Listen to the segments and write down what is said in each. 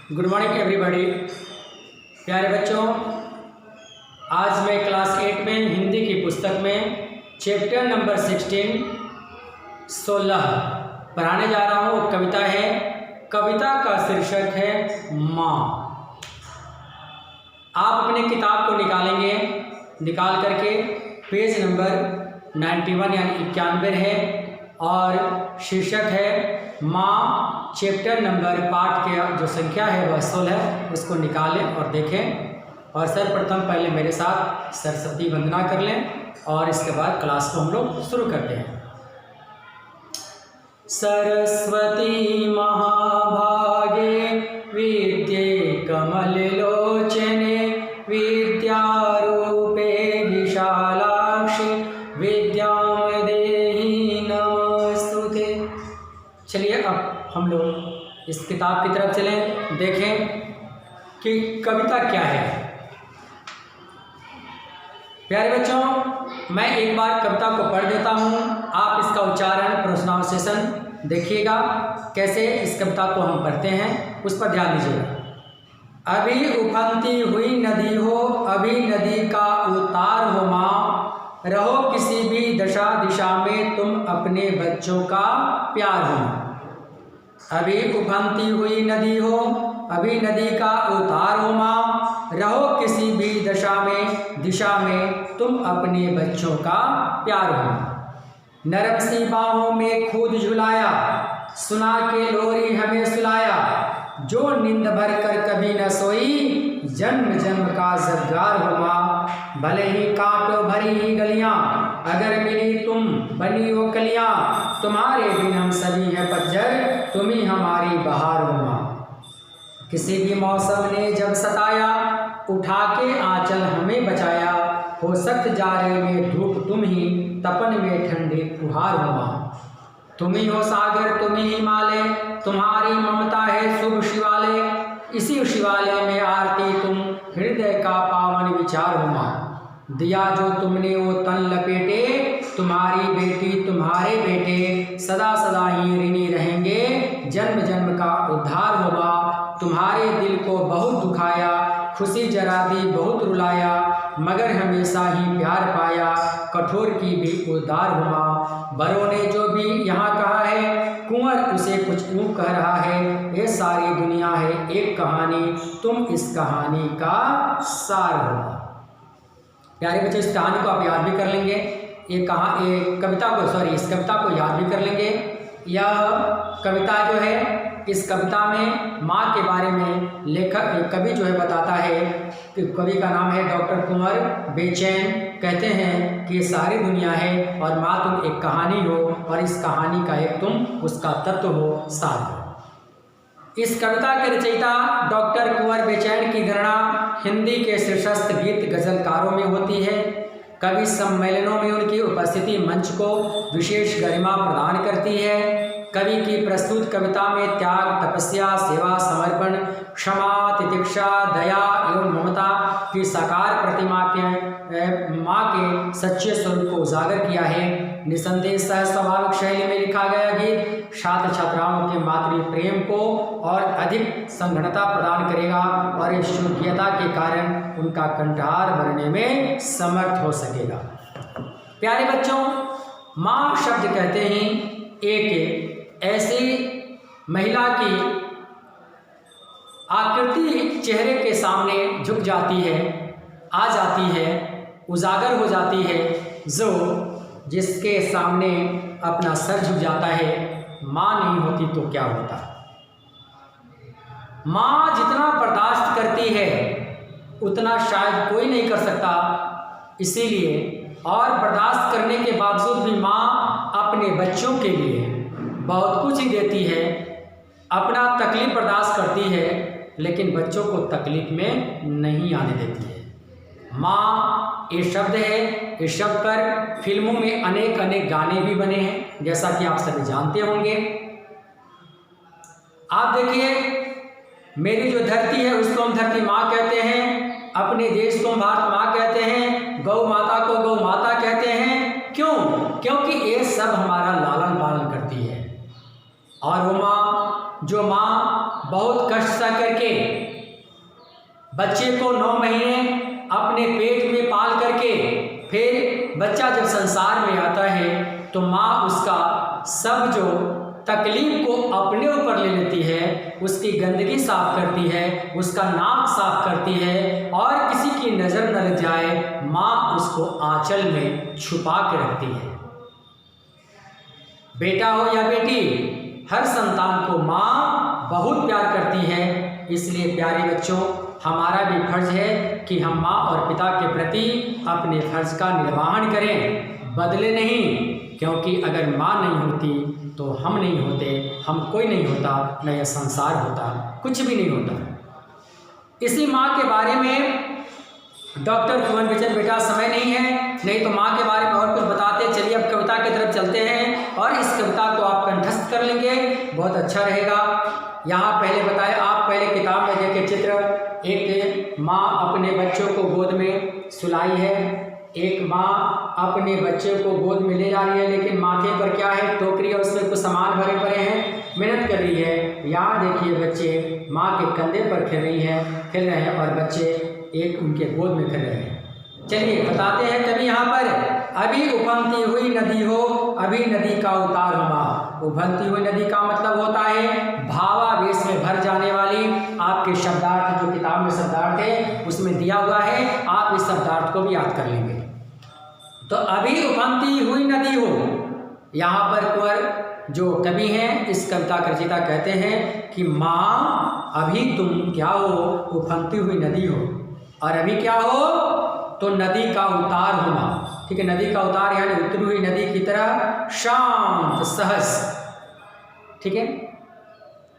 Good morning everybody. प्यारे बच्चों, आज मैं क्लास 8 में हिंदी की पुस्तक में चैप्टर नंबर 16 पढ़ाने जा रहा हूँ। कविता है, कविता का शीर्षक है माँ। आप अपने किताब को निकालेंगे, निकाल करके पेज नंबर 91 यानी 91 है और शीर्षक है माँ। चैप्टर नंबर पाठ के जो संख्या है वह 16 है, उसको निकालें और देखें। और सर्वप्रथम पहले मेरे साथ सरस्वती वंदना कर लें और इसके बाद क्लास को हम लोग शुरू करते हैं। सरस्वती महाभागे विद्ये कमललोचने विद्यारूपे विशालाक्षि विद्यां देहि नमस्तुते। चलिए अब हम लोग इस किताब की तरफ चलें, देखें कि कविता क्या है। प्यारे बच्चों, मैं एक बार कविता को पढ़ देता हूँ, आप इसका उच्चारण प्रोनाउंसिएशन देखिएगा कैसे इस कविता को हम पढ़ते हैं, उस पर ध्यान दीजिएगा। अभी उफनती हुई नदी हो, अभी नदी का उतार हो माँ, रहो किसी भी दशा दिशा में तुम अपने बच्चों का प्यार हो। अभी उफनती हुई नदी हो, अभी नदी का उतार हो माँ, रहो किसी भी दिशा में तुम अपने बच्चों का प्यार हो। नरम सी बाहों में खुद झुलाया, सुना के लोरी हमें सुलाया, जो नींद भर कर कभी न सोई, जन्म जन्म का जदगार हो माँ। भले ही कांटों भरी ही गलियां, अगर मिली तुम बनी वो कलियां, तुम्हारे बिन हम सभी हैं पतझड़, तुम ही हमारी बहार हो माँ। किसी भी मौसम ने जब सताया, उठा के आंचल हमें बचाया, हो सख्त जाड़े में धूप तुम ही, तपन में ठंडी फुहार हो माँ। तुम ही हो सागर तुम ही हिमालय, तुम्हारी ममता है शुभ शिवालय, इसी शिवालय में आरती तुम, हृदय का पावन विचार हो माँ। दिया जो तुमने वो तन लपेटे, तुम्हारी बेटी तुम्हारे बेटे, सदा सदा ही ऋणी रहेंगे, जन्म जन्म का उद्धार हो माँ। तुम्हारे दिल को बहुत दुखाया, खुशी जरा दी बहुत रुलाया, मगर हमेशा ही प्यार पाया, कठोर की भी उद्धार हो माँ। बड़ों ने जो भी यहाँ कहा है, कुंवर उसे कुछ यूँ कह रहा है, ये सारी दुनिया है एक कहानी, तुम इस कहानी का सार हो। प्यारे बच्चों, इस कहानी को आप याद भी कर लेंगे, इस कविता को याद भी कर लेंगे। यह कविता जो है, इस कविता में माँ के बारे में कवि जो है बताता है कि कवि का नाम है डॉक्टर कुंवर बेचैन। कहते हैं कि ये सारी दुनिया है और माँ तुम एक कहानी हो और इस कहानी का एक तुम उसका तत्व हो, सार हो। इस कविता के रचयिता डॉक्टर कुंवर बेचैन की गणना हिंदी के शीर्षस्थ गीत गजलकारों में होती है। कवि सम्मेलनों में उनकी उपस्थिति मंच को विशेष गरिमा प्रदान करती है। कवि की प्रस्तुत कविता में त्याग, तपस्या, सेवा, समर्पण, क्षमा, तितिक्षा, दया एवं ममता की साकार प्रतिमा के माँ के सच्चे स्वरूप को उजागर किया है। निसंदेह सह स्वाभाविक शैली में लिखा गया गीत छात्र छात्राओं के मातृ प्रेम को और अधिक संघनता प्रदान करेगा और इस शुद्धता के कारण उनका कंठहार बनने में समर्थ हो सकेगा। प्यारे बच्चों, माँ शब्द कहते ही एक ऐसी महिला की आकृति चेहरे के सामने झुक जाती है, आ जाती है, उजागर हो जाती है, जो जिसके सामने अपना सर झुक जाता है। माँ नहीं होती तो क्या होता। माँ जितना बर्दाश्त करती है उतना शायद कोई नहीं कर सकता। इसीलिए और बर्दाश्त करने के बावजूद भी माँ अपने बच्चों के लिए बहुत कुछ ही देती है, अपना तकलीफ बर्दाश्त करती है, लेकिन बच्चों को तकलीफ में नहीं आने देती है। माँ ये शब्द है, इस शब्द पर फिल्मों में अनेक अनेक गाने भी बने हैं, जैसा कि आप सभी जानते होंगे। आप देखिए, मेरी जो धरती है उसको हम धरती माँ कहते हैं, अपने देश को भारत माँ कहते हैं, गौ माता को गौ माता कहते हैं। क्यों? क्योंकि ये सब हमारा लालन पालन करती है। और वो माँ जो माँ बहुत कष्ट सह करके बच्चे को 9 महीने अपने पेट में पाल करके फिर बच्चा जब संसार में आता है तो माँ उसका सब जो तकलीफ को अपने ऊपर ले लेती है, उसकी गंदगी साफ करती है, उसका नाक साफ करती है और किसी की नज़र न लग जाए माँ उसको आंचल में छुपा के रखती है। बेटा हो या बेटी, हर संतान को माँ बहुत प्यार करती है। इसलिए प्यारे बच्चों, हमारा भी फर्ज है कि हम माँ और पिता के प्रति अपने फर्ज का निर्वहन करें, बदले नहीं। क्योंकि अगर माँ नहीं होती तो हम नहीं होते, हम कोई नहीं होता, न यह संसार होता, कुछ भी नहीं होता। इसी माँ के बारे में डॉक्टर भुवन बच्चन, बेटा समय नहीं है, नहीं तो माँ के बारे में और कुछ बताते। चलिए अब कविता की तरफ चलते हैं और इस कविता को आप कंठस्थ कर लेंगे, बहुत अच्छा रहेगा। यहाँ पहले बताए, आप पहले किताब में देखे चित्र, एक माँ अपने बच्चों को गोद में सुलाई है, एक माँ अपने बच्चे को गोद में ले जा रही है, लेकिन माथे पर क्या है, टोकरी और उसमें कुछ सामान भरे पड़े हैं, मेहनत कर रही है। यहाँ देखिए बच्चे माँ के कंधे पर खेल रहे हैं और बच्चे एक उनके गोद में खेल रहे हैं। चलिए बताते हैं कभी यहाँ पर, अभी उफनती हुई नदी हो, अभी नदी का उतार हो माँ। उफनती हुई नदी का मतलब होता है भावावेश में भर जाने वाली। आपके शब्दार्थ जो किताब में शब्दार्थ है उसमें दिया हुआ है, आप इस शब्दार्थ को भी याद कर लेंगे। तो अभी उफनती हुई नदी हो, यहाँ पर कुंवर जो कवि हैं इस कविता का रचयिता कहते हैं कि माँ अभी तुम क्या हो, उफनती हुई नदी हो, और अभी क्या हो तो नदी का उतार हो माँ। ठीक है, नदी का उतार यानी उतरी हुई नदी की तरह शांत सहज। ठीक है,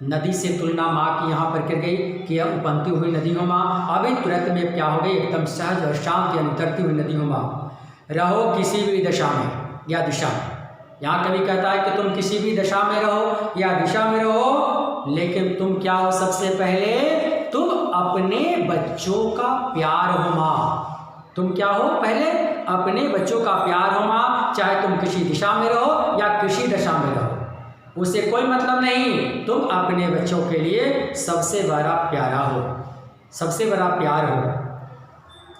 नदी से तुलना माँ की यहाँ पर कर गई कि यह उफनती हुई नदी हो माँ, अभी तुरंत में क्या हो गई, एकदम सहज और शांत यानी उतरती हुई नदी हो माँ। रहो किसी भी दशा में या दिशा में, यहाँ कवि कहता है कि तुम किसी भी दशा में रहो या दिशा में रहो, लेकिन तुम क्या हो, सबसे पहले तुम अपने बच्चों का प्यार हो माँ। तुम क्या हो, पहले अपने बच्चों का प्यार हो माँ, चाहे तुम किसी दिशा में रहो या किसी दशा में रहो, उससे कोई मतलब नहीं। तुम अपने बच्चों के लिए सबसे बड़ा प्यारा हो, सबसे बड़ा प्यार हो।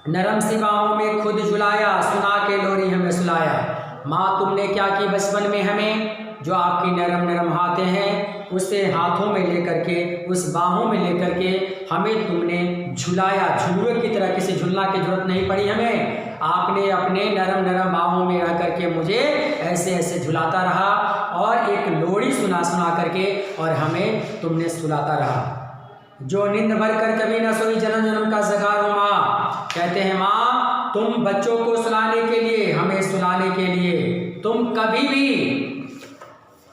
नरम सी बाहों में खुद झुलाया, सुना के लोरी हमें सुलाया। माँ तुमने क्या की बचपन में हमें, जो आपकी नरम नरम हाथें हैं उसे हाथों में लेकर के, उस बाहों में लेकर के हमें तुमने झुलाया। झुलुए की तरह, किसी झुलना की जरूरत नहीं पड़ी हमें, आपने अपने नरम नरम बाहों में रह करके मुझे ऐसे ऐसे झुलाता रहा और एक लोरी सुना सुना करके और हमें तुमने सुलाता रहा। जो नींद भर कर कभी न सोई, जन्म जन्म का सगार हो माँ। कहते हैं माँ तुम बच्चों को सुलाने के लिए, हमें सुलाने के लिए तुम कभी भी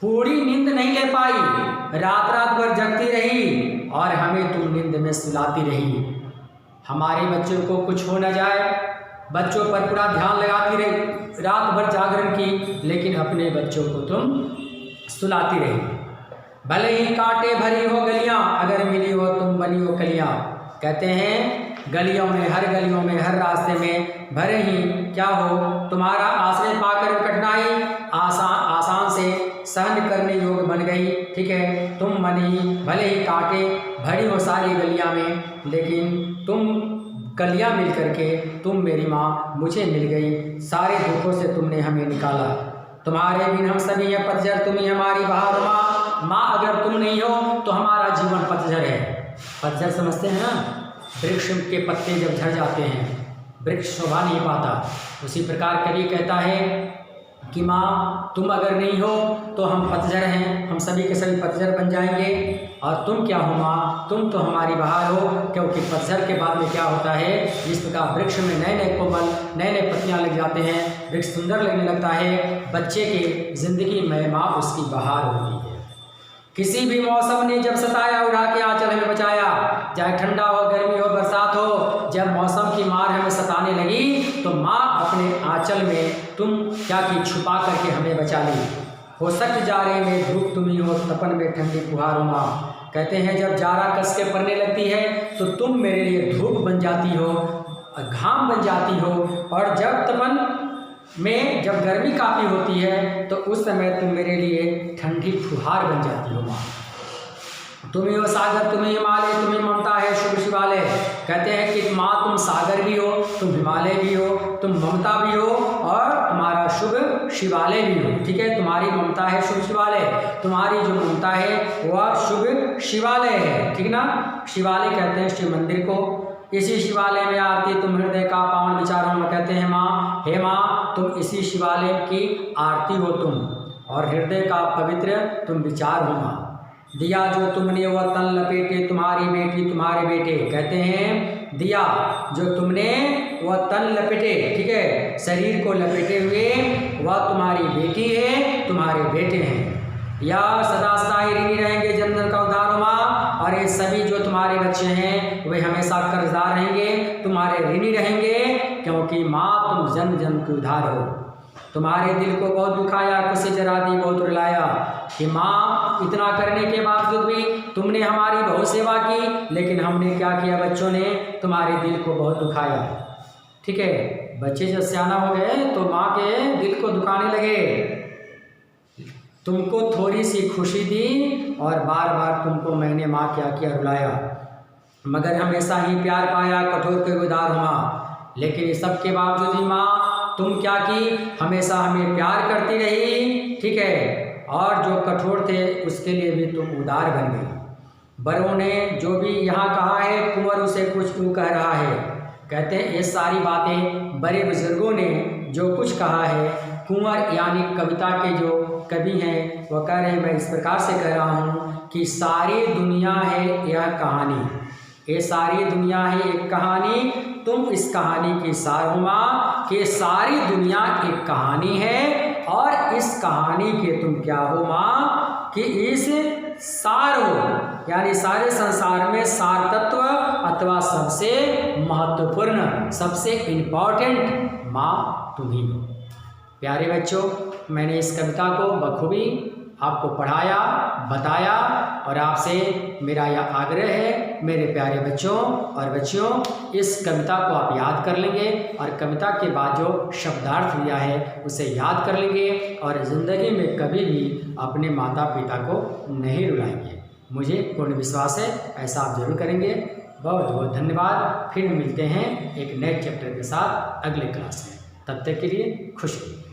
पूरी नींद नहीं ले पाई, रात रात भर जगती रही और हमें तुम नींद में सुलाती रही। हमारे बच्चों को कुछ हो न जाए, बच्चों पर पूरा ध्यान लगाती रही, रात भर जागरण की, लेकिन अपने बच्चों को तुम सुलाती रही। भले ही कांटे भरी हो गलियां, अगर मिली हो तुम बनी हो कलियां। कहते हैं गलियों में, हर गलियों में, हर रास्ते में भले ही क्या हो, तुम्हारा आश्रय पाकर कठिनाई आसान से सहन करने योग्य बन गई। ठीक है, तुम बनी, भले ही कांटे भरी हो सारी गलियां में, लेकिन तुम गलियां मिल करके तुम मेरी माँ मुझे मिल गई, सारे दुखों से तुमने हमें निकाला। तुम्हारे बिन हम सभी हैं पतझड़, तुम ही हमारी बहार माँ। माँ अगर तुम नहीं हो तो हमारा जीवन पतझड़ है। पतझड़ समझते हैं ना, वृक्ष के पत्ते जब झड़ जाते हैं, वृक्ष शोभा नहीं पाता, उसी प्रकार कवि कहता है कि माँ तुम अगर नहीं हो तो हम पतझड़ हैं, हम सभी के सभी पतझड़ बन जाएंगे। और तुम क्या हो माँ, तुम तो हमारी बहार हो, क्योंकि पतझड़ के बाद में क्या होता है, जिस प्रकार वृक्ष में नए नए कोमल नए नए पत्तियाँ लग जाते हैं, वृक्ष सुंदर लगने लगता है, बच्चे के ज़िंदगी में माँ उसकी बहार होती है। किसी भी मौसम ने जब सताया, उड़ा के आंचल हमें बचाया, चाहे ठंडा हो, गर्मी हो, बरसात हो, जब मौसम की मार हमें सताने लगी तो माँ अपने आंचल में तुम क्या की, छुपा करके हमें बचा ली। हो सक जाड़े में धूप तुम ही हो, तपन में ठंडी फुहार हो माँ। कहते हैं जब जाड़ा कस के पड़ने लगती है तो तुम मेरे लिए धूप बन जाती हो, घाम बन जाती हो, और जब तपन में जब गर्मी काफ़ी होती है तो उस समय तुम मेरे लिए ठंडी फुहार बन जाती हो माँ। तुम ही हो सागर, तुम ही हिमालय, तुम ही ममता है शुभ शिवालय। कहते हैं कि माँ तुम सागर भी हो, तुम हिमालय भी हो, तुम ममता भी हो और तुम्हारा शुभ शिवालय भी हो। ठीक है, तुम्हारी ममता है शुभ शिवालय, तुम्हारी जो ममता है वह शुभ शिवालय है। ठीक ना, शिवालय कहते हैं शिव मंदिर को। इसी शिवालय में आरती तुम हृदय का पावन विचारों में कहते हैं माँ, हे माँ तुम इसी शिवालय की आरती हो तुम, और हृदय का पवित्र तुम विचार हो माँ। दिया जो तुमने वह तन लपेटे, तुम्हारी बेटी तुम्हारे बेटे। कहते हैं दिया जो तुमने वह तन लपेटे, ठीक है, शरीर को लपेटे हुए, वह तुम्हारी बेटी है, तुम्हारे बेटे हैं। या सदा स्थायी ऋणी रहेंगे जनधन का उद्धार हो माँ, और ये सभी जो तुम्हारे बच्चे हैं वे हमेशा कर्जदार रहेंगे, तुम्हारे ऋणी रहेंगे, क्योंकि माँ तुम जन्म जन्म की उद्धार हो। तुम्हारे दिल को बहुत दुखाया, खुशी जरा दी बहुत रुलाया, कि माँ इतना करने के बावजूद भी तुमने हमारी बहुत सेवा की, लेकिन हमने क्या किया, बच्चों ने तुम्हारे दिल को बहुत दुखाया। ठीक है, बच्चे जब सियाना हो गए तो माँ के दिल को दुखाने लगे, तुमको थोड़ी सी खुशी दी और बार बार तुमको मैंने माँ क्या किया, रुलाया, मगर हमेशा ही प्यार पाया, कठोर के उदार हो माँ। लेकिन इस सब के बावजूद भी माँ तुम क्या की, हमेशा हमें प्यार करती रही। ठीक है, और जो कठोर थे उसके लिए भी तुम उदार बन गई। बड़ों ने जो भी यहाँ कहा है, कुंवर उसे कुछ यूँ कह रहा है। कहते हैं ये सारी बातें बड़े बुजुर्गों ने जो कुछ कहा है, कुंवर यानी कविता के जो कवि हैं वह कह रहे हैं, मैं इस प्रकार से कह रहा हूँ कि सारी दुनिया है यह कहानी, ये सारी दुनिया है एक कहानी, तुम इस कहानी की सार हो माँ, कि सारी दुनिया एक कहानी है, और इस कहानी के तुम क्या हो माँ, कि इस सार हो, यानी सारे संसार में सार तत्व अथवा सबसे महत्वपूर्ण, सबसे इम्पॉर्टेंट माँ तुम ही हो। प्यारे बच्चों, मैंने इस कविता को बखूबी आपको पढ़ाया, बताया, और आपसे मेरा यह आग्रह है मेरे प्यारे बच्चों और बच्चियों, इस कविता को आप याद कर लेंगे, और कविता के बाद जो शब्दार्थ दिया है उसे याद कर लेंगे, और ज़िंदगी में कभी भी अपने माता पिता को नहीं रुलाएंगे। मुझे पूर्ण विश्वास है ऐसा आप जरूर करेंगे। बहुत बहुत धन्यवाद। फिर मिलते हैं एक नए चैप्टर के साथ अगले क्लास में। तब तक के लिए खुश रहिए।